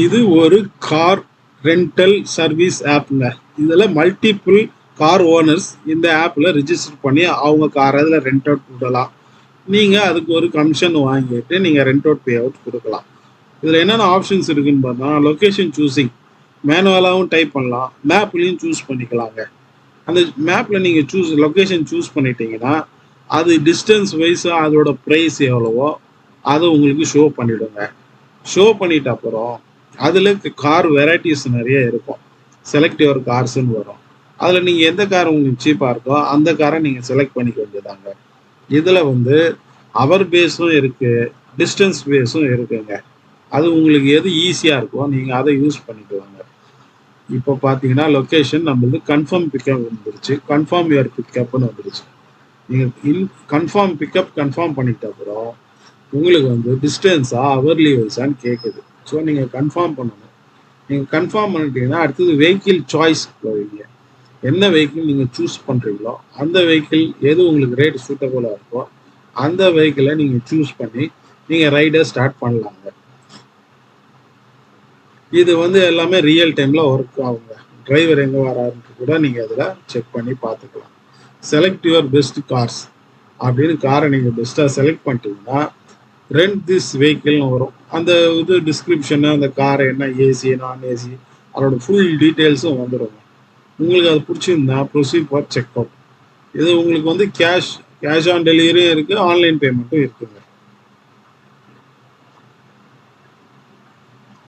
இது ஒரு car rental service ஆப்ங்க. இதில் மல்டிபிள் கார் ஓனர்ஸ் இந்த ஆப்பில் ரிஜிஸ்டர் பண்ணி அவங்க காரை அதில் ரெண்ட் அவுட் விடலாம். நீங்கள் அதுக்கு ஒரு கமிஷன் வாங்கிட்டு நீங்கள் ரெண்ட் அவுட் பே அவுட் கொடுக்கலாம். இதில் என்னென்ன ஆப்ஷன்ஸ் இருக்குன்னு பார்த்தா லொக்கேஷன் சூஸிங் மேனுவலாகவும் டைப் பண்ணலாம், மேப்லேயும் சூஸ் பண்ணிக்கலாங்க. அந்த மேப்பில் நீங்கள் லொக்கேஷன் சூஸ் பண்ணிட்டீங்கன்னா அது டிஸ்டன்ஸ் வைஸாக அதோட ப்ரைஸ் எவ்வளவோ அதை உங்களுக்கு ஷோ பண்ணிவிடுங்க. ஷோ பண்ணிட்ட அப்புறம் அதில் கார் வெரைட்டிஸ் நிறைய இருக்கும். செலக்ட் யுவர் கார்ஸ்ன்னு வரும். அதில் நீங்கள் எந்த கார் உங்களுக்கு சீப்பாக இருக்கோ அந்த காரை நீங்கள் செலக்ட் பண்ணிக்க வேண்டியதாங்க. இதில் வந்து அவர் பேஸும் இருக்குது, டிஸ்டன்ஸ் பேஸும் இருக்குங்க. அது உங்களுக்கு எது ஈஸியாக இருக்கோ நீங்கள் அதை யூஸ் பண்ணிக்குவாங்க. இப்போ பார்த்தீங்கன்னா லொக்கேஷன் நம்மளுக்கு கன்ஃபார்ம் பிக்கப் வந்துருச்சு, கன்ஃபார்ம் யுவர் பிக்கப்னு வந்துருச்சு. நீங்கள் கன்ஃபார்ம் பண்ணிட்ட அப்புறம் உங்களுக்கு வந்து டிஸ்டன்ஸாக ஹவர்லி வைஸான்னு கேட்குது. ஸோ நீங்கள் கன்ஃபார்ம் பண்ணணும். நீங்கள் கன்ஃபார்ம் பண்ணிட்டீங்கன்னா அடுத்தது வெஹிக்கிள் சாய்ஸ் போவீங்க. என்ன வெஹிக்கிள் நீங்கள் சூஸ் பண்ணுறீங்களோ அந்த வெஹிக்கிள் எது உங்களுக்கு ரேட் சூட்டபுளாக இருக்கோ அந்த வெஹிக்கிளை நீங்கள் சூஸ் பண்ணி நீங்கள் ரைடை ஸ்டார்ட் பண்ணலாங்க. இது வந்து எல்லாமே ரியல் டைமில் ஒர்க் ஆகுங்க. டிரைவர் எங்கே வராருன்ட்டு கூட நீங்கள் அதில் செக் பண்ணி பார்த்துக்கலாம். செலக்ட் யுவர் பெஸ்ட் கார்ஸ் அப்படின்னு காரை நீங்கள் பெஸ்ட்டாக செலக்ட் பண்ணிட்டீங்கன்னா ரெண்ட் திஸ் வெஹிக்கிள்னு வரும். அந்த இது டிஸ்கிரிப்ஷனு, அந்த கார் என்ன ஏசி நான் ஏசி அதோட ஃபுல் டீட்டெயில்ஸும் வந்துடுங்க. உங்களுக்கு அது பிடிச்சிருந்தா ப்ரொசீட் ஃபார் செக் அவுட். இது உங்களுக்கு வந்து கேஷ் ஆன் டெலிவரியும் இருக்குது, ஆன்லைன் பேமெண்ட்டும் இருக்குங்க.